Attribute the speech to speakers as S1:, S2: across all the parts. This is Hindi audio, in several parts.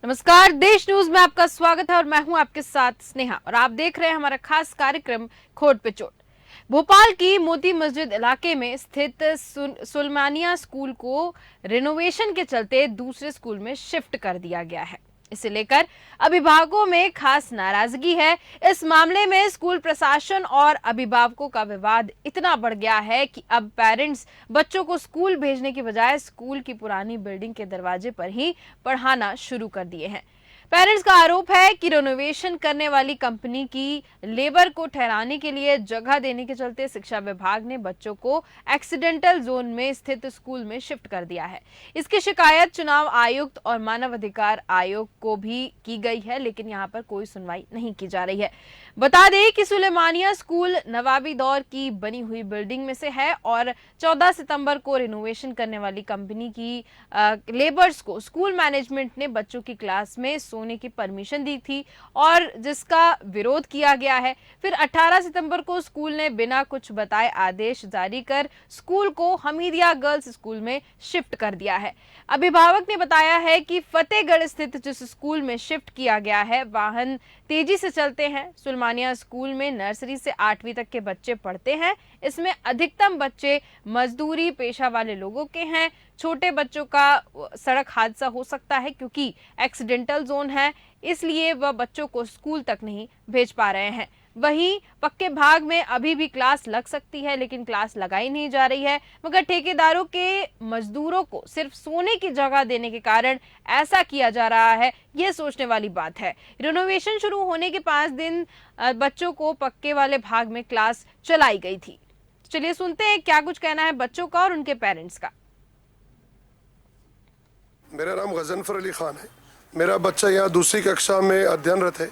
S1: नमस्कार, देश न्यूज में आपका स्वागत है और मैं हूं आपके साथ स्नेहा और आप देख रहे हैं हमारा खास कार्यक्रम खोट पे चोट। भोपाल की मोती मस्जिद इलाके में स्थित सुलेमानिया स्कूल को रिनोवेशन के चलते दूसरे स्कूल में शिफ्ट कर दिया गया है। इसे लेकर अभिभावकों में खास नाराजगी है। इस मामले में स्कूल प्रशासन और अभिभावकों का विवाद इतना बढ़ गया है कि अब पेरेंट्स बच्चों को स्कूल भेजने की बजाय स्कूल की पुरानी बिल्डिंग के दरवाजे पर ही पढ़ाना शुरू कर दिए हैं। पेरेंट्स का आरोप है कि रिनोवेशन करने वाली कंपनी की लेबर को ठहराने के लिए जगह देने के चलते शिक्षा विभाग ने बच्चों को एक्सीडेंटल जोन में स्थित स्कूल में शिफ्ट कर दिया है। इसकी शिकायत चुनाव आयुक्त और मानव अधिकार आयोग को भी की गई है, लेकिन यहां पर कोई सुनवाई नहीं की जा रही है। बता दें कि सुलेमानिया स्कूल नवाबी दौर की बनी हुई बिल्डिंग में से है और 14 सितंबर को रिनोवेशन करने वाली कंपनी की लेबर्स को स्कूल मैनेजमेंट ने बच्चों की क्लास में सोने की परमिशन दी थी और जिसका विरोध किया गया है। फिर 18 सितंबर को स्कूल ने बिना कुछ बताए आदेश जारी कर स्कूल को हमीदिया गर्ल्स स्कूल में शिफ्ट कर दिया है। अभिभावक ने बताया है कि फतेहगढ़ स्थित जिस स्कूल में शिफ्ट किया गया है वाहन तेजी से चलते हैं। सुलेमानिया स्कूल में नर्सरी से 8वीं तक के बच्चे पढ़ते हैं। इसमें अधिकतम बच्चे मजदूरी पेशा वाले लोगों के हैं। छोटे बच्चों का सड़क हादसा हो सकता है क्योंकि एक्सीडेंटल जोन है, इसलिए वह बच्चों को स्कूल तक नहीं भेज पा रहे हैं। वहीं पक्के भाग में अभी भी क्लास लग सकती है, लेकिन क्लास लगाई नहीं जा रही है। मगर ठेकेदारों के मजदूरों को सिर्फ सोने की जगह देने के कारण ऐसा किया जा रहा है, यह सोचने वाली बात है। रिनोवेशन शुरू होने के 5 दिन बच्चों को पक्के वाले भाग में क्लास चलाई गई थी। चलिए सुनते हैं क्या कुछ कहना है बच्चों का और उनके पेरेंट्स का।
S2: मेरा नाम गजनफर अली खान है। मेरा बच्चा यहाँ दूसरी कक्षा में अध्ययनरत है।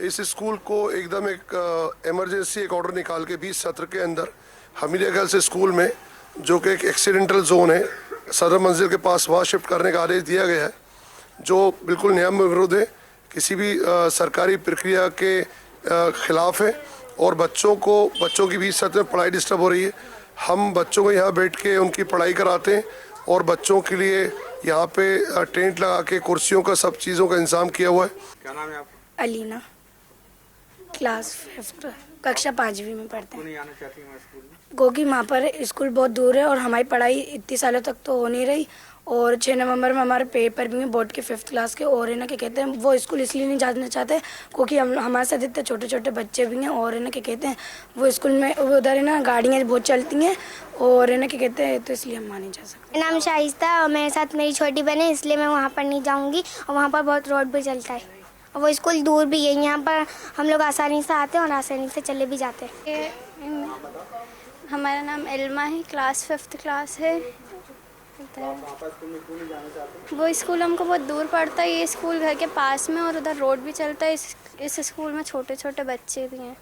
S2: इस स्कूल को एकदम एक इमरजेंसी एक ऑर्डर निकाल के 20 सत्र के अंदर हमीदिया गर्ल्स स्कूल में, जो कि एक एक्सीडेंटल जोन है सदर मंजिल के पास, वहाँ शिफ्ट करने का आदेश दिया गया है, जो बिल्कुल नियम में विरुद्ध है, किसी भी सरकारी प्रक्रिया के खिलाफ है और बच्चों की 20 सत्र में पढ़ाई डिस्टर्ब हो रही है। हम बच्चों को यहाँ बैठ के उनकी पढ़ाई कराते हैं और बच्चों के लिए यहाँ पे टेंट लगा के कुर्सियों का सब चीज़ों का इंतजाम किया हुआ है।
S3: क्या नाम है आपका?
S4: अलीना, क्लास 5 कक्षा 5वीं में पढ़ते हैं।
S3: नहीं आना चाहती मैं स्कूल में
S4: क्योंकि वहाँ पर स्कूल बहुत दूर है और हमारी पढ़ाई इतनी सालों तक तो हो नहीं रही और 6 नवंबर में हमारे पेपर भी हैं बोर्ड के 5th क्लास के। और है ना क्या कहते हैं, वो स्कूल इसलिए नहीं जाना चाहते क्योंकि हमारे साथ इतने छोटे छोटे बच्चे भी हैं और है ना क्या कहते हैं, वो स्कूल में उधर है ना गाड़ियाँ बहुत चलती हैं और है ना क्या कहते हैं, तो इसलिए हम वहाँ नहीं जा सकते।
S5: मेरा नाम शाइस्ता और मेरे साथ मेरी छोटी बहन है, इसलिए मैं वहाँ पर नहीं जाऊँगी और वहाँ पर बहुत रोड भी चलता है और वो स्कूल दूर भी है। यहाँ पर हम लोग आसानी से आते हैं और आसानी से चले भी जाते हैं।
S6: हमारा नाम इल्मा है, क्लास 5th क्लास है। वो स्कूल हमको बहुत दूर पड़ता है, ये स्कूल घर के पास में और उधर रोड भी चलता है। इस स्कूल में छोटे छोटे बच्चे भी हैं।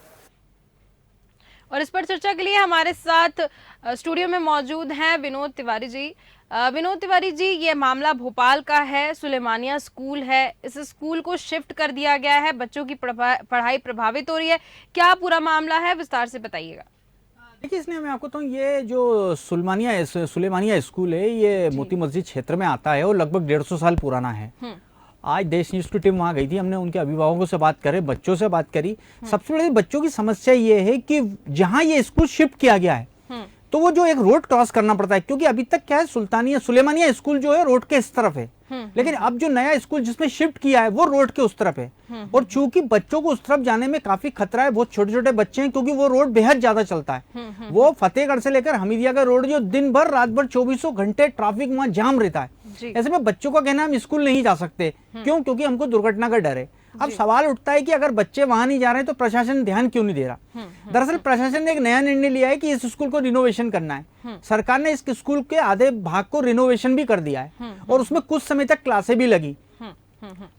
S1: और इस पर चर्चा के लिए हमारे साथ स्टूडियो में मौजूद हैं विनोद तिवारी जी। विनोद तिवारी जी, ये मामला भोपाल का है, सुलेमानिया स्कूल है, इस स्कूल को शिफ्ट कर दिया गया है, बच्चों की पढ़ाई प्रभावित हो रही है, क्या पूरा मामला है, विस्तार से बताइएगा।
S7: देखिए, इसने मैं आपको बताऊं, ये जो सुलेमानिया स्कूल है ये मोती मस्जिद क्षेत्र में आता है और लगभग 150 साल पुराना है। आज देश न्यूज की टीम वहाँ गई थी, हमने उनके अभिभावकों से बात करे, बच्चों से बात करी। सबसे बड़ी बच्चों की समस्या ये है कि जहाँ ये स्कूल शिफ्ट किया गया है तो वो जो एक रोड क्रॉस करना पड़ता है, क्योंकि अभी तक क्या है, सुलेमानिया स्कूल जो है रोड के इस तरफ है, लेकिन अब जो नया स्कूल जिसमें शिफ्ट किया है वो रोड के उस तरफ है। और चूंकि बच्चों को उस तरफ जाने में काफी खतरा है, बहुत छोटे छोटे बच्चे हैं, क्योंकि वो रोड बेहद ज्यादा चलता है। वो फतेहगढ़ से लेकर हमीदिया का रोड जो दिन भर रात भर 24 घंटे ट्रैफिक वहां जाम रहता है। ऐसे में बच्चों का कहना है हम स्कूल नहीं जा सकते, क्यों? क्योंकि हमको दुर्घटना का डर है। अब सवाल उठता है कि अगर बच्चे वहां नहीं जा रहे हैं तो प्रशासन ध्यान क्यों नहीं दे रहा? दरअसल प्रशासन ने एक नया निर्णय लिया है कि इस स्कूल को रिनोवेशन करना है। सरकार ने इस स्कूल के आधे भाग को रिनोवेशन भी कर दिया है और उसमें कुछ समय तक क्लासें भी लगी।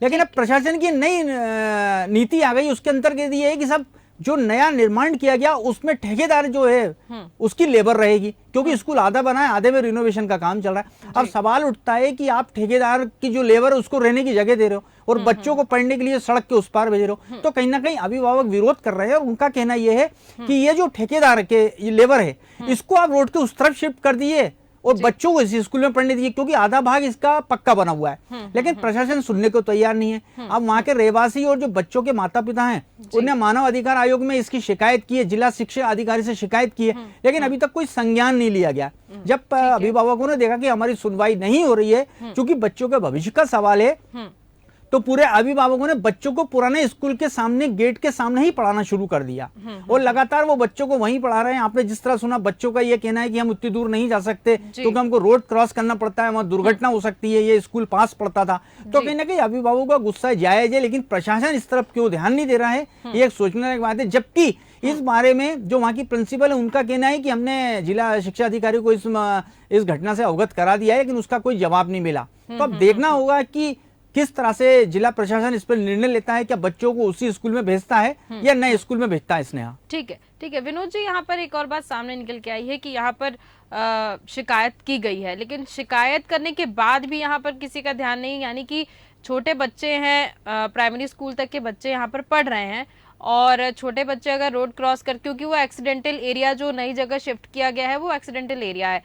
S7: लेकिन अब प्रशासन की नई नीति आ गई, उसके अंतर्गत ये है कि सब जो नया निर्माण किया गया उसमें ठेकेदार जो है उसकी लेबर रहेगी, क्योंकि स्कूल आधा बना है, आधे में रिनोवेशन का काम चल रहा है। अब सवाल उठता है कि आप ठेकेदार की जो लेबर है उसको रहने की जगह दे रहे हो और बच्चों को पढ़ने के लिए सड़क के उस पार भेज रहे हो, तो कहीं ना कहीं अभिभावक विरोध कर रहे हैं। और उनका कहना यह है कि ये जो ठेकेदार के ये लेबर है इसको आप रोड के उस तरफ शिफ्ट कर दिए और बच्चों को इसी स्कूल में पढ़ने दीजिए, क्योंकि आधा भाग इसका पक्का बना हुआ है। लेकिन प्रशासन सुनने को तैयार नहीं है। अब वहाँ के रहवासी और जो बच्चों के माता पिता हैं उन्हें मानव अधिकार आयोग में इसकी शिकायत की है, जिला शिक्षा अधिकारी से शिकायत की है, लेकिन अभी तक कोई संज्ञान नहीं लिया गया। जब अभिभावकों ने देखा कि हमारी सुनवाई नहीं हो रही है, क्योंकि बच्चों के भविष्य का सवाल है, तो पूरे अभिभावकों ने बच्चों को पुराने स्कूल के सामने, गेट के सामने ही पढ़ाना शुरू कर दिया और लगातार वो बच्चों को वहीं पढ़ा रहे हैं। आपने जिस तरह सुना, बच्चों का ये कहना है कि हम उतनी दूर नहीं जा सकते क्योंकि हमको रोड क्रॉस करना पड़ता है, वहां दुर्घटना हो सकती है, ये स्कूल पास पड़ता था। तो कहीं ना कहीं अभिभावकों का गुस्सा जायज है, लेकिन प्रशासन इस तरफ क्यों ध्यान नहीं दे रहा है, ये एक सोचने लायक बात है। जबकि इस बारे में जो वहाँ की प्रिंसिपल है उनका कहना है कि हमने जिला शिक्षा अधिकारी को इस घटना से अवगत करा दिया है, लेकिन उसका कोई जवाब नहीं मिला। तो अब देखना होगा कि किस तरह से जिला प्रशासन इस पर निर्णय लेता है, क्या बच्चों को उसी स्कूल में भेजता है या नए स्कूल में भेजता है स्नेहा।
S1: ठीक है विनोद जी, यहाँ पर एक और बात सामने निकल के आई है कि यहाँ पर शिकायत की गई है, लेकिन शिकायत करने के बाद भी यहाँ पर किसी का ध्यान नहीं, यानी कि छोटे बच्चे हैं, प्राइमरी स्कूल तक के बच्चे यहाँ पर पढ़ रहे हैं और छोटे बच्चे अगर रोड क्रॉस कर, क्योंकि वो एक्सीडेंटल एरिया जो नई जगह शिफ्ट किया गया है वो एक्सीडेंटल एरिया है,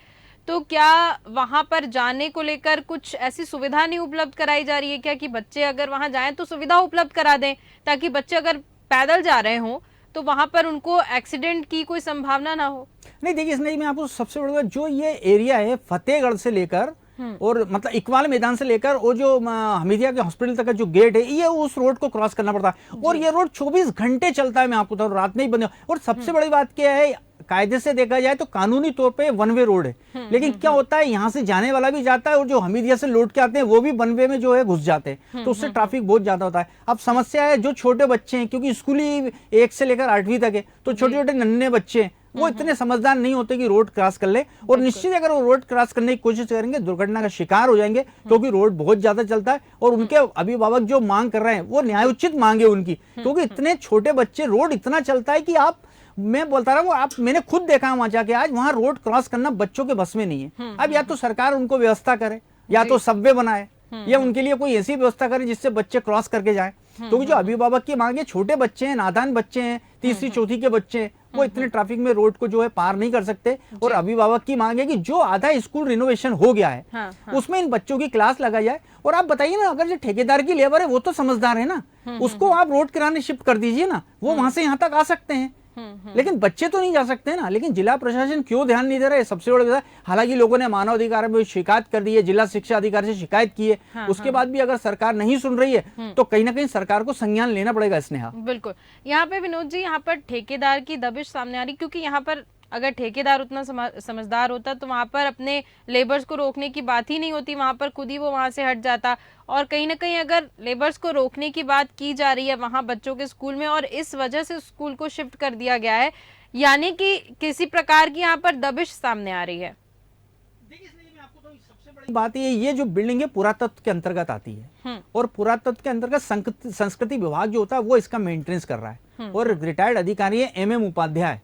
S1: तो क्या वहां पर जाने को लेकर कुछ ऐसी सुविधा नहीं उपलब्ध कराई जा रही है क्या कि बच्चे अगर वहां जाएं तो सुविधा उपलब्ध करा दें, ताकि बच्चे अगर पैदल जा रहे हों तो वहां पर उनको एक्सीडेंट की कोई संभावना ना हो।
S7: नहीं देखिए, इसमें मैं आपको सबसे बड़ा जो ये एरिया है फतेहगढ़ से लेकर और मतलब इकबाल मैदान से लेकर और जो हमीदिया के हॉस्पिटल तक का जो गेट है, ये उस रोड को क्रॉस करना पड़ता है और ये रोड 24 घंटे चलता है। मैं आपको बताऊं, रात में ही बंद। और सबसे बड़ी बात क्या है, कायदे से देखा जाए तो कानूनी तौर पे वन वे रोड है, लेकिन क्या होता है यहाँ से जाने वाला भी जाता है और जो हमीदिया से लौट के आते हैं वो भी वन वे में जो है घुस जाते हैं, तो उससे ट्रैफिक बहुत ज्यादा होता है। अब समस्या है जो छोटे बच्चे हैं, क्योंकि स्कूल ही 1 से लेकर 8वीं तक है, तो छोटे छोटे नन्हे बच्चे हैं, वो इतने समझदार नहीं होते कि रोड क्रॉस कर ले, और निश्चित अगर वो रोड क्रॉस करने की कोशिश करेंगे दुर्घटना का शिकार हो जाएंगे, क्योंकि रोड बहुत ज्यादा चलता है। और उनके अभिभावक जो मांग कर रहे हैं वो न्यायोचित मांग है उनकी, क्योंकि इतने छोटे बच्चे, रोड इतना चलता है कि आप, मैं बोलता रहा हूँ, आप, मैंने खुद देखा वहां जाके, आज वहां रोड क्रॉस करना बच्चों के बस में नहीं है। अब या तो सरकार उनको व्यवस्था करे, या तो सबवे बनाए, या उनके लिए कोई ऐसी व्यवस्था करे जिससे बच्चे क्रॉस करके जाएं। क्योंकि जो अभिभावक की मांग है, छोटे बच्चे हैं, नादान बच्चे हैं, तीसरी चौथी के बच्चे हैं, वो इतने ट्रैफिक में रोड को जो है पार नहीं कर सकते। और अभिभावक की मांग है कि जो आधा स्कूल रिनोवेशन हो गया है उसमें इन बच्चों की क्लास लगा जाए। और आप बताइए ना, अगर जो ठेकेदार की लेबर है वो तो समझदार है ना, उसको आप रोड किराने शिफ्ट कर दीजिए ना, वो वहां से यहाँ तक आ सकते हैं, लेकिन बच्चे तो नहीं जा सकते ना। लेकिन जिला प्रशासन क्यों ध्यान नहीं दे रहा है, सबसे बड़ी बात। हालांकि लोगों ने मानव अधिकार में शिकायत कर दी है, जिला शिक्षा अधिकारी से शिकायत की है, उसके बाद भी अगर सरकार नहीं सुन रही है तो कहीं ना कहीं सरकार को संज्ञान लेना पड़ेगा। स्नेहा,
S1: बिल्कुल, यहाँ पे विनोद जी, यहाँ पर ठेकेदार की दबिश सामने आ रही, क्योंकि यहाँ पर अगर ठेकेदार उतना समझदार होता तो वहां पर अपने लेबर्स को रोकने की बात ही नहीं होती, वहां पर खुद ही वो वहां से हट जाता। और कहीं ना कहीं अगर लेबर्स को रोकने की बात की जा रही है वहां बच्चों के स्कूल में और इस वजह से स्कूल को शिफ्ट कर दिया गया है, यानी कि किसी प्रकार की यहाँ पर दबिश सामने आ रही है।
S7: बात ये जो बिल्डिंग है पुरातत्व के अंतर्गत आती है, और पुरातत्व के अंतर्गत संस्कृति विभाग जो होता है वो इसका मेंटेनेंस कर रहा है, और रिटायर्ड अधिकारी है MM उपाध्याय,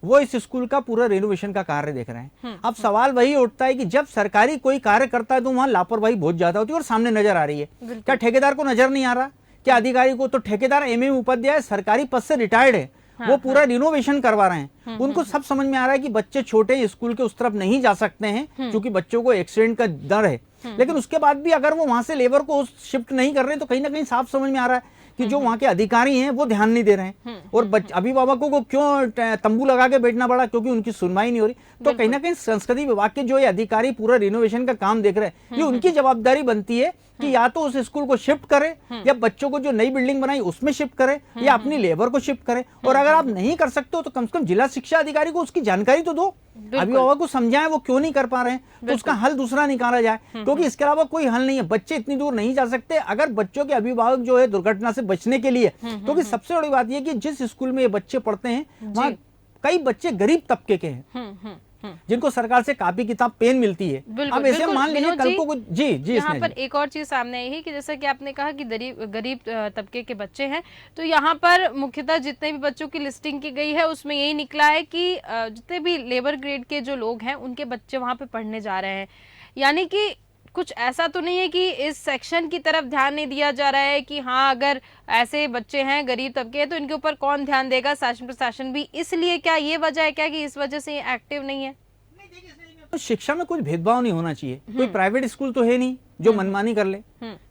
S7: वो इस स्कूल का पूरा रेनोवेशन का कार्य देख रहे हैं। अब सवाल वही उठता है कि जब सरकारी कोई कार्य करता है तो वहां लापरवाही बहुत ज्यादा होती है और सामने नजर आ रही है। क्या ठेकेदार को नजर नहीं आ रहा, क्या अधिकारी को? तो ठेकेदार MM उपाध्याय सरकारी पद से रिटायर्ड है, वो पूरा रिनोवेशन करवा रहे हैं। उनको सब समझ में आ रहा है कि बच्चे छोटे हैं, स्कूल के उस तरफ नहीं जा सकते हैं क्योंकि बच्चों को एक्सीडेंट का डर है, लेकिन उसके बाद भी अगर वो वहां से लेबर को शिफ्ट नहीं कर रहे तो कहीं ना कहीं साफ समझ में आ रहा है कि जो वहाँ के अधिकारी हैं वो ध्यान नहीं दे रहे हैं। और अभिभावकों को क्यों तंबू लगा के बैठना पड़ा, क्योंकि उनकी सुनवाई नहीं हो रही। तो कहीं ना कहीं संस्कृति विभाग के जो ये अधिकारी पूरा रिनोवेशन का काम देख रहे हैं, ये उनकी जवाबदारी बनती है कि या तो उस स्कूल को शिफ्ट करें, या बच्चों को जो नई बिल्डिंग बनाई उसमें शिफ्ट करें, या अपनी लेबर को शिफ्ट करें। और अगर आप नहीं कर सकते हो तो कम से कम जिला शिक्षा अधिकारी को उसकी जानकारी तो दो, अभिभावक को समझाएं वो क्यों नहीं कर पा रहे हैं, तो उसका हल दूसरा निकाला जाए, क्योंकि इसके अलावा कोई हल नहीं है। बच्चे इतनी दूर नहीं जा सकते अगर बच्चों के अभिभावक जो है दुर्घटना से बचने के लिए, क्योंकि सबसे बड़ी बात यह कि जिस स्कूल में ये बच्चे पढ़ते हैं वहाँ कई बच्चे गरीब तबके के हैं जिनको सरकार से कापी किताब पेन मिलती है। अब ऐसे मान लीजिए कल को जी
S1: यहाँ पर एक और चीज सामने आई है कि जैसा कि आपने कहा कि गरीब तबके के बच्चे हैं, तो यहाँ पर मुख्यतः जितने भी बच्चों की लिस्टिंग की गई है उसमें यही निकला है कि जितने भी लेबर ग्रेड के जो लोग हैं उनके बच्चे वहां पे पढ़ने जा रहे हैं। यानी कि कुछ ऐसा तो नहीं है कि इस सेक्शन की तरफ ध्यान नहीं दिया जा रहा है कि हाँ अगर ऐसे बच्चे हैं गरीब तबके तो इनके ऊपर कौन ध्यान देगा, शासन प्रशासन भी। इसलिए क्या ये वजह है क्या कि इस वजह से ये एक्टिव नहीं है?
S7: तो शिक्षा में कुछ भेदभाव नहीं होना चाहिए। कोई प्राइवेट स्कूल तो है नहीं जो मनमानी कर ले।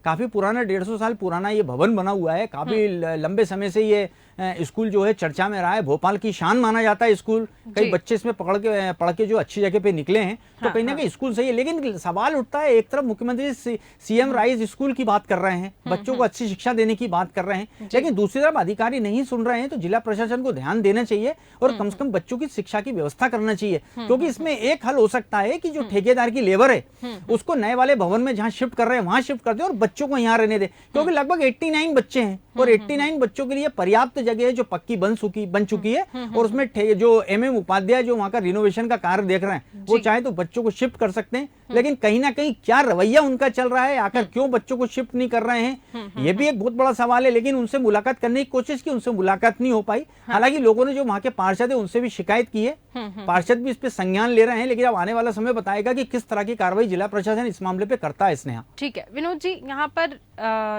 S7: काफी पुराना 150 साल पुराना ये भवन बना हुआ है, काफी लंबे समय से ये स्कूल जो है चर्चा में रहा है। भोपाल की शान माना जाता है स्कूल। कई बच्चे इसमें पढ़ के जो अच्छी जगह पे निकले हैं, तो कहीं ना कहीं स्कूल सही है। लेकिन सवाल उठता है, एक तरफ मुख्यमंत्री सीएम राइज स्कूल की बात कर रहे हैं, बच्चों को अच्छी शिक्षा देने की बात कर रहे हैं, लेकिन दूसरी तरफ अधिकारी नहीं सुन रहे हैं। तो जिला प्रशासन को ध्यान देना चाहिए और कम से कम बच्चों की शिक्षा की व्यवस्था करना चाहिए, क्योंकि इसमें एक हल हो सकता है कि जो ठेकेदार की लेबर है उसको नए वाले भवन में जहां शिफ्ट कर रहे हैं वहां शिफ्ट कर दे और बच्चों को यहाँ रहने दे, क्योंकि लगभग 89 बच्चे हैं और 89 बच्चों के लिए पर्याप्त जगह है जो पक्की बन चुकी है। और उसमें जो एमएम उपाध्याय जो वहां का रिनोवेशन का कार्य देख रहे हैं, वो चाहे तो बच्चों को शिफ्ट कर सकते हैं। लेकिन कहीं ना कहीं क्या रवैया उनका चल रहा है, आखिर क्यों बच्चों को शिफ्ट नहीं कर रहे हैं, ये भी एक बहुत बड़ा सवाल है। लेकिन उनसे मुलाकात करने की कोशिश की, उनसे मुलाकात नहीं हो पाई। हालांकि लोगों ने जो वहां के पार्षद है उनसे भी शिकायत की है, पार्षद भी इस पे संज्ञान ले रहे हैं। लेकिन अब आने वाला समय बताएगा कि किस तरह की कार्रवाई जिला प्रशासन इस मामले पे करता है। स्नेहा,
S1: ठीक है विनोद जी, यहाँ पर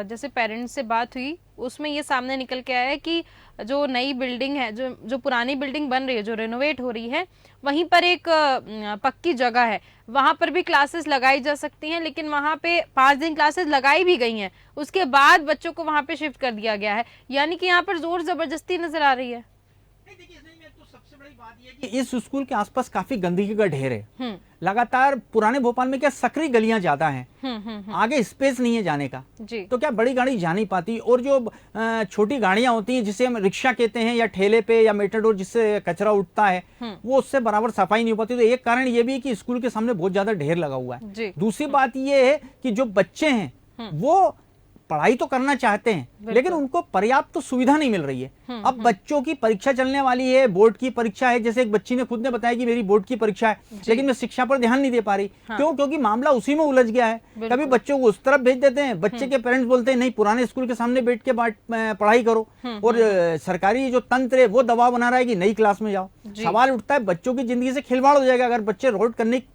S1: जैसे पेरेंट्स से बात हुई उसमें ये सामने निकल के आया है कि जो नई बिल्डिंग है, जो पुरानी बिल्डिंग बन रही है, जो रेनोवेट हो रही है, वहीं पर एक पक्की जगह है, वहां पर भी क्लासेस लगाई जा सकती हैं। लेकिन वहां पे 5 दिन क्लासेस लगाई भी गई हैं, उसके बाद बच्चों को वहां पे शिफ्ट कर दिया गया है। यानी कि यहाँ पर जोर जबरदस्ती नजर आ रही है।
S7: इस स्कूल के आसपास काफी गंदगी का ढेर है। लगातार पुराने भोपाल में क्या सकरी गलियां ज्यादा हैं, आगे स्पेस नहीं है जाने का, तो क्या बड़ी गाड़ी जा नहीं पाती। और जो छोटी गाड़ियां होती हैं जिसे हम रिक्शा कहते हैं या ठेले पे या मेटाडोर जिससे कचरा उठता है, वो उससे बराबर सफाई नहीं हो पाती। तो एक कारण ये भी है कि स्कूल के सामने बहुत ज्यादा ढेर लगा हुआ है। दूसरी बात ये है कि जो बच्चे हैं वो पढ़ाई तो करना चाहते हैं, लेकिन उनको पर्याप्त तो सुविधा नहीं मिल रही है। अब बच्चों की परीक्षा चलने वाली है, बोर्ड की परीक्षा है। जैसे एक बच्ची ने खुद ने बताया कि मेरी बोर्ड की परीक्षा है, लेकिन मैं शिक्षा पर ध्यान नहीं दे पा रही। क्यों? क्योंकि मामला उसी में उलझ गया है। कभी बच्चों को उस तरफ भेज देते हैं, बच्चे के पेरेंट्स बोलते हैं नहीं पुराने स्कूल के सामने बैठ के पढ़ाई करो, और सरकारी जो तंत्र है वो दबाव बना रहा है कि नई क्लास में जाओ। सवाल उठता है, बच्चों की जिंदगी से खिलवाड़ हो जाएगा। अगर बच्चे रोड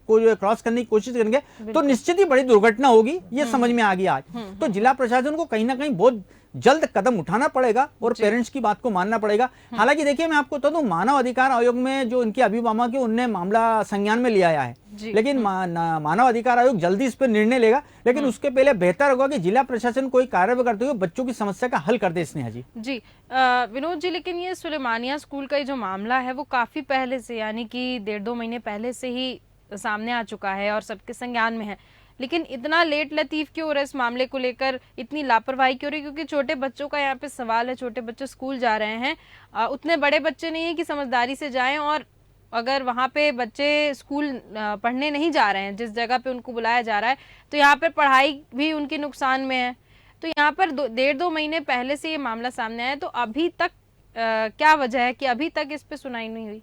S7: क्रॉस करने की कोशिश करेंगे तो निश्चित ही बड़ी दुर्घटना होगी, ये समझ में आ गया आज। तो जिला प्रशासन को कहीं ना कहीं बहुत जल्द कदम उठाना पड़ेगा और पेरेंट्स की बात को मानना पड़ेगा। हालांकि देखिए, मैं आपको बता दूं, मानव अधिकार आयोग में जो इनके अभिभावक है उनने मामला संज्ञान में लिया है, लेकिन मानव अधिकार आयोग जल्दी इस पर निर्णय लेगा। लेकिन उसके पहले बेहतर होगा कि जिला प्रशासन कोई कार्रवाई करते हुए बच्चों की समस्या का हल कर दे। स्नेहा जी
S1: विनोद जी, लेकिन ये सुलेमानिया स्कूल का जो मामला है वो काफी पहले से, यानी कि 1.5-2 महीने पहले से ही सामने आ चुका है और सबके संज्ञान में है। लेकिन इतना लेट लतीफ क्यों हो रहा है इस मामले को लेकर, इतनी लापरवाही क्यों हो रही है? क्योंकि छोटे बच्चों का यहाँ पे सवाल है, छोटे बच्चे स्कूल जा रहे हैं, उतने बड़े बच्चे नहीं है कि समझदारी से जाएं। और अगर वहाँ पे बच्चे स्कूल पढ़ने नहीं जा रहे हैं, जिस जगह पे उनको बुलाया जा रहा है, तो यहाँ पे पढ़ाई भी उनके नुकसान में है। तो यहाँ पर 1.5-2 महीने पहले से ये मामला सामने आया, तो अभी तक क्या वजह है कि अभी तक इस पे सुनाई नहीं हुई?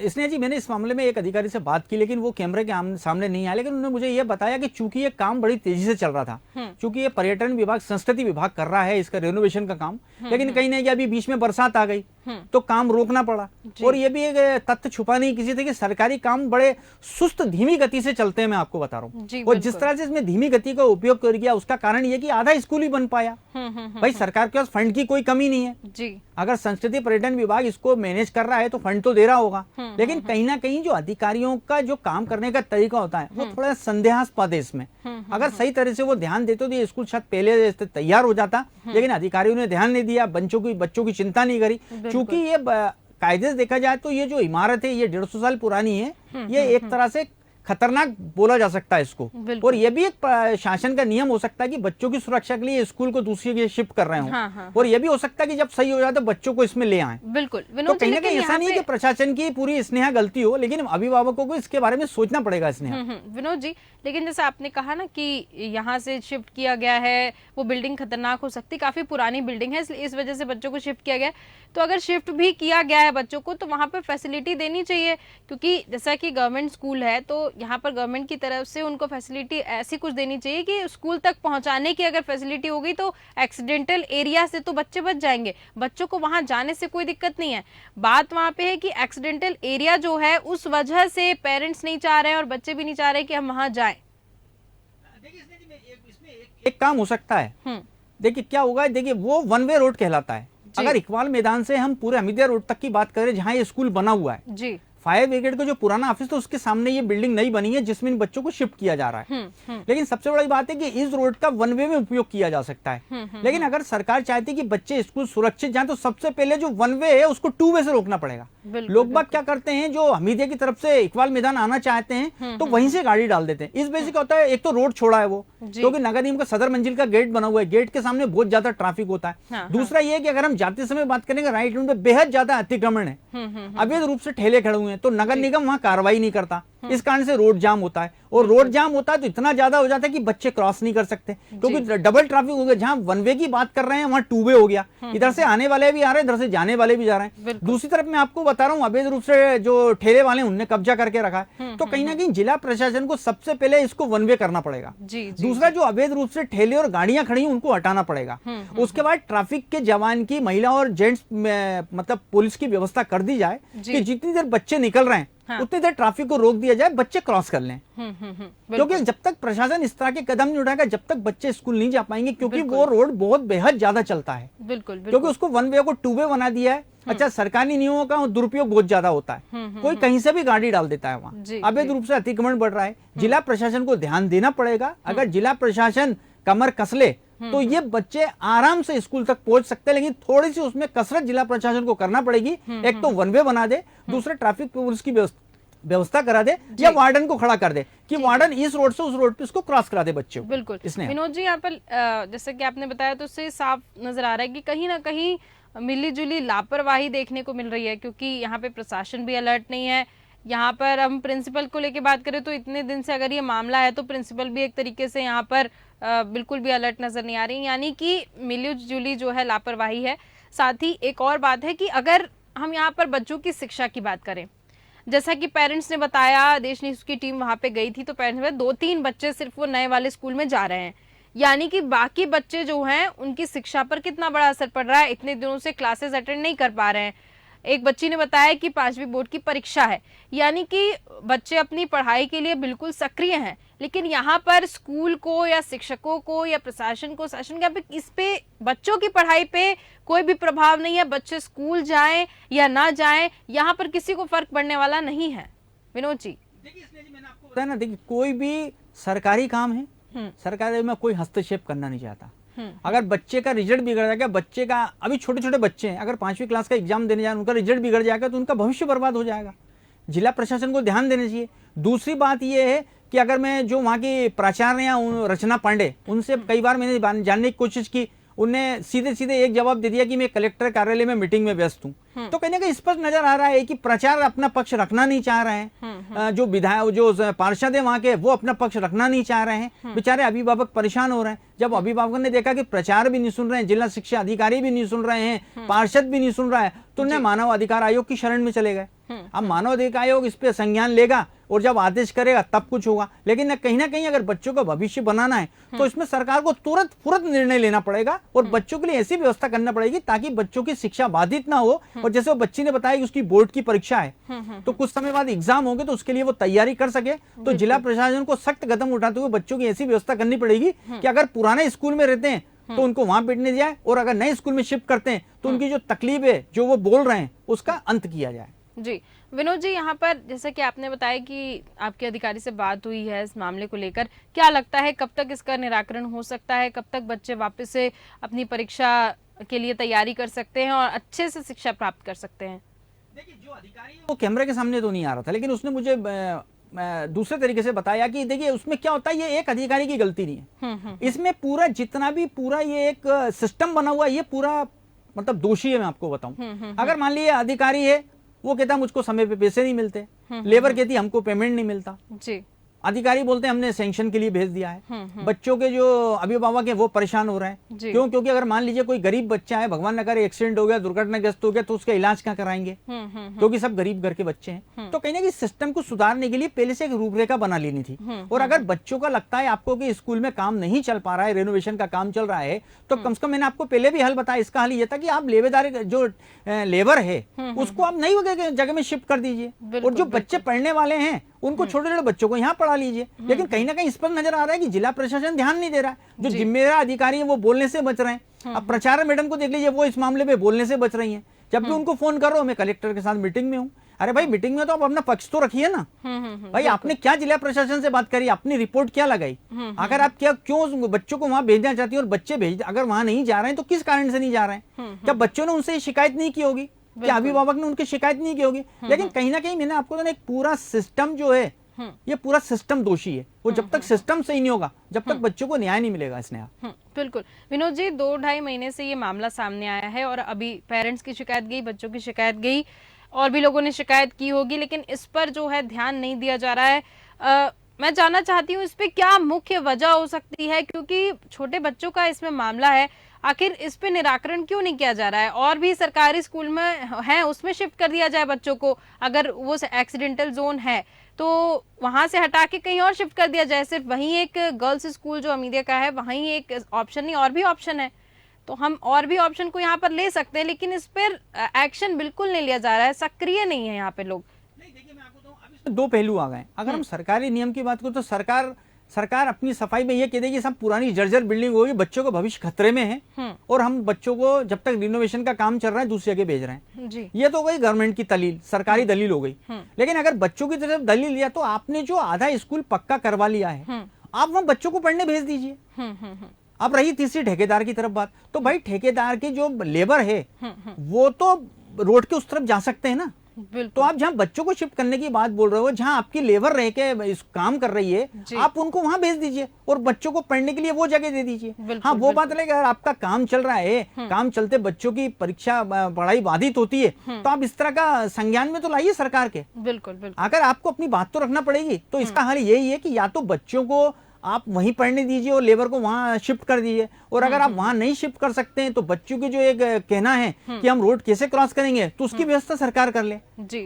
S7: स्नेहा जी, मैंने इस मामले में एक अधिकारी से बात की, लेकिन वो कैमरे के सामने नहीं आया। लेकिन उन्होंने मुझे ये बताया कि चूंकि ये काम बड़ी तेजी से चल रहा था, चूंकि ये पर्यटन विभाग, संस्कृति विभाग कर रहा है इसका रेनोवेशन का काम, लेकिन कहीं नहीं, अभी बीच में बरसात आ गई तो काम रोकना पड़ा। और ये भी एक तथ्य छुपा नहीं किसी से कि सरकारी काम बड़े सुस्त धीमी गति से चलते हैं, मैं आपको बता रहा हूँ। और जिस तरह से इसमें धीमी गति का उपयोग कर गया, उसका कारण ये कि आधा स्कूल ही बन पाया। भाई, सरकार के पास फंड की कोई कमी नहीं है। अगर संस्कृति पर्यटन विभाग इसको मैनेज कर रहा है तो फंड तो दे रहा होगा, लेकिन कहीं ना कहीं जो अधिकारियों का जो काम करने का तरीका होता है वो थोड़ा संदेहास्पद है इसमें। अगर सही तरह से वो ध्यान देते तो ये स्कूल शायद पहले तैयार हो जाता, लेकिन अधिकारियों ने ध्यान नहीं दिया, बच्चों की चिंता नहीं करी। चूंकि ये कायदे से देखा जाए तो ये जो इमारत है ये 150 साल पुरानी है, ये एक तरह से खतरनाक बोला जा सकता है इसको। और ये भी एक शासन का नियम हो सकता है कि बच्चों की सुरक्षा के लिए स्कूल को दूसरी जगह शिफ्ट कर रहे हो। और ये भी हो सकता है कि जब सही हो जाए तो बच्चों को इसमें ले आए।
S1: बिल्कुल।
S7: तो कहीं ना कहीं ऐसा नहीं है कि प्रशासन की पूरी स्नेहा गलती हो, लेकिन अभिभावकों को इसके बारे में सोचना पड़ेगा। स्नेहा
S1: विनोद जी, लेकिन जैसे आपने कहा ना कि यहाँ से शिफ्ट किया गया है, वो बिल्डिंग खतरनाक हो सकती, काफी पुरानी बिल्डिंग है, इसलिए इस वजह से बच्चों को शिफ्ट किया गया। तो अगर शिफ्ट भी किया गया है बच्चों को, तो वहाँ पर फैसिलिटी देनी चाहिए, क्योंकि जैसा कि गवर्नमेंट स्कूल है तो यहाँ पर गवर्नमेंट की तरफ से उनको फैसिलिटी ऐसी कुछ देनी चाहिए कि स्कूल तक पहुंचाने की अगर फैसिलिटी होगी तो एक्सीडेंटल एरिया से तो बच्चे बच जाएंगे, बच्चों को वहां जाने से कोई दिक्कत नहीं है। बात वहां पे है कि एक्सीडेंटल एरिया जो है उस वजह से पेरेंट्स नहीं चाह रहे हैं और बच्चे भी नहीं चाह रहे कि हम वहां जाएं।
S7: एक काम हो सकता है, देखिए क्या होगा, देखिए वो 1 वे रोड कहलाता है। अगर इकबाल मैदान से हम पूरे हमीदिया रोड तक की बात करें जहां ये स्कूल बना हुआ है, फायर ब्रिगेड का जो पुराना ऑफिस था उसके सामने ये बिल्डिंग नई बनी है जिसमें इन बच्चों को शिफ्ट किया जा रहा है। लेकिन सबसे बड़ी बात है कि इस रोड का वन वे में उपयोग किया जा सकता है। लेकिन अगर सरकार चाहती कि बच्चे स्कूल सुरक्षित जाएं तो सबसे पहले जो वन वे है उसको टू वे से रोकना पड़ेगा। लोग बाग क्या करते हैं, जो हमीदिया की तरफ से इकबाल मैदान आना चाहते हैं तो वहीं से गाड़ी डाल देते हैं। इस वजह से क्या होता है, एक तो रोड छोड़ा है वो, क्योंकि नगर निगम का सदर मंजिल का गेट बना हुआ है, गेट के सामने बहुत ज्यादा ट्रैफिक होता है। दूसरा ये है कि अगर हम जाते समय बात करेंगे राइट रोड पे बेहद ज्यादा अतिक्रमण है, अवैध रूप से ठेले खड़े हुए हैं, तो नगर निगम वहां कार्रवाई नहीं करता, इस कारण से रोड जाम होता है। और रोड जाम होता है तो इतना ज्यादा हो जाता है कि बच्चे क्रॉस नहीं कर सकते, क्योंकि डबल ट्रैफिक हो गया। जहां वन वे की बात कर रहे हैं वहां टू वे हो गया, इधर से आने वाले भी आ रहे हैं, इधर से जाने वाले भी जा रहे हैं। दूसरी तरफ मैं आपको बता रहा हूं अवैध रूप से जो ठेले वाले उनने कब्जा करके रखा है, तो कहीं ना कहीं जिला प्रशासन को सबसे पहले इसको वन वे करना पड़ेगा। दूसरा, जो अवैध रूप से ठेले और गाड़ियां खड़ी हैं उनको हटाना पड़ेगा। उसके बाद ट्रैफिक के जवान की, महिला और जेंट्स मतलब पुलिस की व्यवस्था कर दी जाए कि जितनी देर बच्चे निकल रहे हैं उतनी देर ट्रैफिक को रोक दिया जाए, बच्चे क्रॉस कर लें। क्योंकि जब तक प्रशासन इस तरह के कदम नहीं उठाएगा जब तक बच्चे स्कूल नहीं जा पाएंगे, क्योंकि वो रोड बहुत बेहद ज्यादा चलता है। क्योंकि उसको वन वे को टू वे बना दिया है। अच्छा, सरकारी नियमों का दुरुपयोग बहुत ज्यादा होता है, कोई कहीं से भी गाड़ी डाल देता है वहां, अवैध रूप से अतिक्रमण बढ़ रहा है। जिला प्रशासन को ध्यान देना पड़ेगा। अगर जिला प्रशासन कमर कस ले तो ये बच्चे आराम से स्कूल तक पहुंच सकते हैं, लेकिन थोड़ी सी उसमें कसरत जिला प्रशासन को करना पड़ेगी। एक तो वन वे बना दे, दूसरा ट्रैफिक पुलिस की व्यवस्था करा दे, या वार्डन को खड़ा कर दे कि वार्डन इस रोड से उस रोड पे इसको क्रॉस करा दे बच्चे को।
S1: बिल्कुल। विनोद जी, यहाँ पर जैसे कि आपने बताया तो उससे साफ नजर आ रहा है कि कहीं ना कहीं मिली जुली लापरवाही देखने को मिल रही है, क्योंकि यहाँ पे प्रशासन भी अलर्ट नहीं है। यहाँ पर हम प्रिंसिपल को लेके बात करें तो इतने दिन से अगर ये मामला है तो प्रिंसिपल भी एक तरीके से यहाँ पर बिल्कुल भी अलर्ट नजर नहीं आ रही, यानी कि मिली जुली जो है लापरवाही है। साथ ही एक और बात है कि अगर हम यहाँ पर बच्चों की शिक्षा की बात करें, जैसा कि पेरेंट्स ने बताया, देश न्यूज़ की टीम वहां पे गई थी तो पेरेंट्स में 2-3 बच्चे सिर्फ वो नए वाले स्कूल में जा रहे हैं, यानी कि बाकी बच्चे जो हैं उनकी शिक्षा पर कितना बड़ा असर पड़ रहा है। इतने दिनों से क्लासेस अटेंड नहीं कर पा रहे हैं। एक बच्ची ने बताया कि 5वीं बोर्ड की परीक्षा है, यानी कि बच्चे अपनी पढ़ाई के लिए बिल्कुल सक्रिय हैं, लेकिन यहाँ पर स्कूल को या शिक्षकों को या प्रशासन को, शासन के इस पे बच्चों की पढ़ाई पे कोई भी प्रभाव नहीं है। बच्चे स्कूल जाएं या ना जाएं, यहाँ पर किसी को फर्क पड़ने वाला नहीं है। विनोद जी,
S7: देखिए इसलिए मैंने आपको बताया ना, देखिए कोई भी सरकारी काम है, सरकार में कोई हस्तक्षेप करना नहीं चाहता। अगर बच्चे का रिजल्ट बिगड़ जाएगा, बच्चे का, अभी छोटे छोटे बच्चे हैं, अगर 5वीं क्लास का एग्जाम देने जाए उनका रिजल्ट बिगड़ जाएगा तो उनका भविष्य बर्बाद हो जाएगा। जिला प्रशासन को ध्यान देना चाहिए। दूसरी बात यह है कि अगर मैं जो वहाँ की प्राचार्य या रचना पांडे, उनसे कई बार मैंने जानने की कोशिश की, उनने सीधे सीधे एक जवाब दे दिया कि मैं कलेक्टर कार्यालय में मीटिंग में व्यस्त हूँ। तो कहने का स्पष्ट नजर आ रहा है कि प्राचार्य अपना पक्ष रखना नहीं चाह रहे हैं, जो विधायक, जो पार्षद है वहाँ के, वो अपना पक्ष रखना नहीं चाह रहे हैं। बेचारे अभिभावक परेशान हो रहे हैं। जब अभिभावकों ने देखा कि प्राचार्य भी नहीं सुन रहे हैं, जिला शिक्षा अधिकारी भी नहीं सुन रहे हैं, पार्षद भी नहीं सुन रहा है, तो उन्हें मानव अधिकार आयोग की शरण में चले गए। अब मानव अधिकार आयोग इस पे संज्ञान लेगा और जब आदेश करेगा तब कुछ होगा। लेकिन ना कहीं अगर बच्चों का भविष्य बनाना है तो इसमें सरकार को तुरंत निर्णय लेना पड़ेगा और बच्चों के लिए ऐसी व्यवस्था करना पड़ेगी ताकि बच्चों की शिक्षा बाधित ना हो। और जैसे वो बच्ची ने बताया कि उसकी बोर्ड की परीक्षा है तो कुछ समय बाद एग्जाम होंगे तो उसके लिए वो तैयारी कर सके। तो जिला प्रशासन को सख्त कदम उठाते हुए बच्चों की ऐसी व्यवस्था करनी पड़ेगी कि अगर पुराने स्कूल में रहते हैं तो उनको वहां बैठने जाए, और अगर नए स्कूल में शिफ्ट करते हैं तो उनकी जो तकलीफ है, जो वो बोल रहे हैं, उसका अंत किया जाए।
S1: जी विनोद जी, यहाँ पर जैसे कि आपने बताया कि आपके अधिकारी से बात हुई है इस मामले को लेकर, क्या लगता है कब तक इसका निराकरण हो सकता है? कब तक बच्चे वापस से अपनी परीक्षा के लिए तैयारी कर सकते हैं और अच्छे से शिक्षा प्राप्त कर सकते हैं?
S7: देखिए, जो अधिकारी है वो कैमरे के सामने तो नहीं आ रहा था, लेकिन उसने मुझे दूसरे तरीके से बताया कि देखिए उसमें क्या होता है, ये एक अधिकारी की गलती नहीं है, इसमें पूरा जितना भी पूरा ये एक सिस्टम बना हुआ है, ये पूरा मतलब दोषी है। मैं आपको बताऊं, अगर मान लीजिए अधिकारी है, वो कहता मुझको समय पे पैसे नहीं मिलते, लेबर कहती हमको पेमेंट नहीं मिलता जी, अधिकारी बोलते हैं हमने सैंक्शन के लिए भेज दिया है। बच्चों के जो अभिभावक हैं वो परेशान हो रहे हैं। क्यों? क्योंकि अगर मान लीजिए कोई गरीब बच्चा है, भगवान न करे एक्सीडेंट हो गया, दुर्घटनाग्रस्त हो गया, तो उसका इलाज क्या कराएंगे? क्योंकि सब गरीब घर के बच्चे हैं। तो कहीं ना कहीं सिस्टम को सुधारने के लिए पहले से एक रूपरेखा बना लेनी थी। और अगर बच्चों का लगता है आपको कि स्कूल में काम नहीं चल पा रहा है, रेनोवेशन का काम चल रहा है, तो कम से कम मैंने आपको पहले भी हल बताया। इसका हल ये था कि आप लेवेदार जो लेबर है उसको आप नई जगह में शिफ्ट कर दीजिए, और जो बच्चे पढ़ने वाले हैं उनको छोटे छोटे बच्चों को यहाँ पढ़ा लीजिए। लेकिन कहीं ना कहीं इस पर नजर आ रहा है कि जिला प्रशासन ध्यान नहीं दे रहा है। जो जिम्मेदार अधिकारी है वो बोलने से बच रहे हैं। अब प्राचार्य मैडम को देख लीजिए, वो इस मामले में बोलने से बच रही हैं। जब भी उनको फोन कर रहा हूं, मैं कलेक्टर के साथ मीटिंग में हूं, अरे भाई मीटिंग में तो आप अपना पक्ष तो रखिए ना। भाई आपने क्या जिला प्रशासन से बात करी, अपनी रिपोर्ट क्या लगाई, अगर आप क्या क्यों बच्चों को वहां भेजना चाहती है और बच्चे भेज अगर वहां नहीं जा रहे हैं तो किस कारण से नहीं जा रहे हैं? क्या बच्चों ने उनसे शिकायत नहीं की होगी? क्या अभिभावक ने उनकी शिकायत नहीं की होगी? लेकिन कहीं ना कहीं मैंने आपको एक पूरा सिस्टम जो है, ये पूरा सिस्टम दोषी है। वो जब तक सिस्टम सही नहीं होगा, जब तक बच्चों को न्याय नहीं मिलेगा। इसने
S1: बिल्कुल विनोद जी, 2-2.5 महीने से ये मामला सामने आया है और अभी पेरेंट्स की शिकायत गई, बच्चों की शिकायत गई और भी लोगों ने शिकायत की होगी, लेकिन इस पर जो है ध्यान नहीं दिया जा रहा है। मैं जानना चाहती हूँ इस पे क्या मुख्य वजह हो सकती है, क्योंकि छोटे बच्चों का इसमें मामला है, आखिर इस पे निराकरण क्यों नहीं किया जा रहा है? और भी सरकारी स्कूल में है उसमें शिफ्ट कर दिया जाए बच्चों को, अगर वो एक्सीडेंटल जोन है तो वहां से हटा के कहीं और शिफ्ट कर दिया जाए। सिर्फ वहीं एक गर्ल्स स्कूल जो हमीदिया का है वहीं एक ऑप्शन नहीं, और भी ऑप्शन है, तो हम और भी ऑप्शन को यहाँ पर ले सकते हैं, लेकिन इस पर एक्शन बिल्कुल नहीं लिया जा रहा है, सक्रिय नहीं है यहाँ पे लोग।
S7: दो पहलू आ गए। अगर हम सरकारी नियम की बात करें तो सरकार अपनी सफाई में ये कह देगी सब पुरानी जर्जर बिल्डिंग होगी, बच्चों का भविष्य खतरे में है और हम बच्चों को जब तक रिनोवेशन का काम चल रहा है दूसरी जगह भेज रहे हैं
S1: जी।
S7: ये तो गई गवर्नमेंट की दलील, सरकारी दलील हो गई। लेकिन अगर बच्चों की तरफ दलील लिया तो आपने जो आधा स्कूल पक्का करवा लिया है, आप वहां बच्चों को पढ़ने भेज दीजिए। अब रही तीसरी ठेकेदार की तरफ बात, तो भाई ठेकेदार की जो लेबर है वो तो रोड के उस तरफ जा सकते हैं ना। तो आप जहां बच्चों को शिफ्ट करने की बात बोल रहे हो, जहां आपकी लेबर रह के इस काम कर रही है, आप उनको वहां भेज दीजिए और बच्चों को पढ़ने के लिए वो जगह दे दीजिए। हाँ, वो बात अलग है, अगर आपका काम चल रहा है, काम चलते बच्चों की परीक्षा पढ़ाई बाधित होती है, तो आप इस तरह का संज्ञान में तो लाइए सरकार के।
S1: बिल्कुल।
S7: अगर आपको अपनी बात तो रखना पड़ेगी, तो इसका हल यही है कि या तो बच्चों को आप वहीं पढ़ने दीजिए और लेबर को वहां शिफ्ट कर दीजिए, और अगर आप वहां नहीं शिफ्ट कर सकते हैं तो बच्चों की जो एक कहना है कि हम रोड कैसे क्रॉस करेंगे, तो उसकी व्यवस्था सरकार कर ले।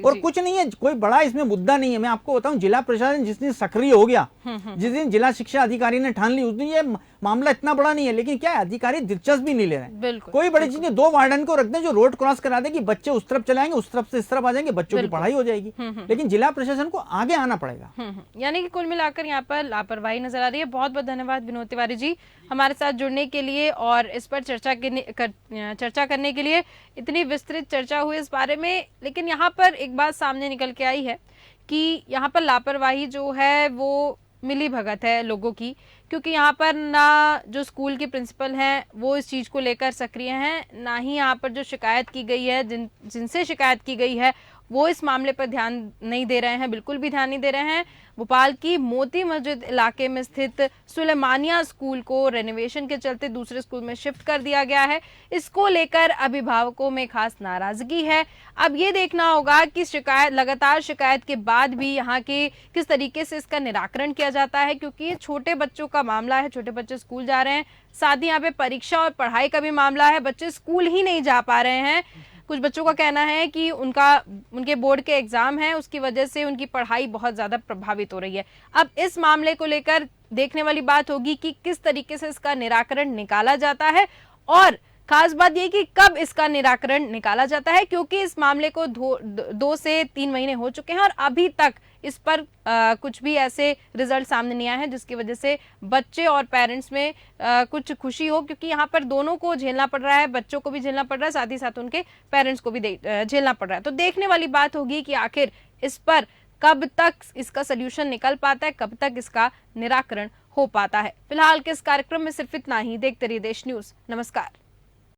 S7: और कुछ नहीं है, कोई बड़ा इसमें मुद्दा नहीं है। मैं आपको बताऊं, जिला प्रशासन जिस दिन सक्रिय हो गया, जिस दिन जिला शिक्षा अधिकारी ने ठान ली, उस दिन ये मामला इतना बड़ा नहीं है। लेकिन क्या है, अधिकारी दिलचस्पी नहीं ले रहे हैं। कोई बड़ी चीज, 2 वार्डन को रख दें जो रोड क्रॉस करा दे कि बच्चे उस तरफ चलाएंगे, उस तरफ से इस तरफ आ जाएंगे, बच्चों की पढ़ाई हो जाएगी। लेकिन जिला प्रशासन को आगे आना पड़ेगा।
S1: यानी कि कुल मिलाकर यहाँ पर लापरवाही नजर आ रही है। बहुत बहुत धन्यवाद विनोद तिवारी जी हमारे साथ जुड़ने के लिए और इस पर चर्चा करने के लिए। इतनी विस्तृत चर्चा हुई इस बारे में, लेकिन यहाँ पर एक बात सामने निकल के आई है कि यहाँ पर लापरवाही जो है वो मिली भगत है लोगों की, क्योंकि यहाँ पर ना जो स्कूल के प्रिंसिपल हैं वो इस चीज़ को लेकर सक्रिय हैं, ना ही यहाँ पर जो शिकायत की गई है, जिनसे शिकायत की गई है वो इस मामले पर ध्यान नहीं दे रहे हैं, बिल्कुल भी ध्यान नहीं दे रहे हैं। भोपाल की मोती मस्जिद इलाके में स्थित सुलेमानिया स्कूल को रेनोवेशन के चलते दूसरे स्कूल में शिफ्ट कर दिया गया है। इसको लेकर अभिभावकों में खास नाराजगी है। अब ये देखना होगा कि लगातार शिकायत के बाद भी यहाँ के किस तरीके से इसका निराकरण किया जाता है, क्योंकि ये छोटे बच्चों का मामला है, छोटे बच्चे स्कूल जा रहे हैं, साथ ही यहाँ पे परीक्षा और पढ़ाई का भी मामला है, बच्चे स्कूल ही नहीं जा पा रहे हैं। कुछ बच्चों का कहना है कि उनके बोर्ड के एग्जाम हैं, उसकी वजह से उनकी पढ़ाई बहुत ज्यादा प्रभावित हो रही है। अब इस मामले को लेकर देखने वाली बात होगी कि किस तरीके से इसका निराकरण निकाला जाता है, और खास बात यह कि कब इसका निराकरण निकाला जाता है, क्योंकि इस मामले को 2 से 3 महीने हो चुके हैं और अभी तक इस पर कुछ भी ऐसे रिजल्ट सामने नहीं आए हैं जिसकी वजह से बच्चे और पेरेंट्स में कुछ खुशी हो, क्योंकि यहाँ पर दोनों को झेलना पड़ रहा है, बच्चों को भी झेलना पड़ रहा है, साथ ही साथ उनके पेरेंट्स को भी झेलना पड़ रहा है। तो देखने वाली बात होगी कि आखिर इस पर कब तक इसका सोल्यूशन निकल पाता है, कब तक इसका निराकरण हो पाता है। फिलहाल के इस कार्यक्रम में सिर्फ इतना ही। देखते रहिए देश न्यूज। नमस्कार।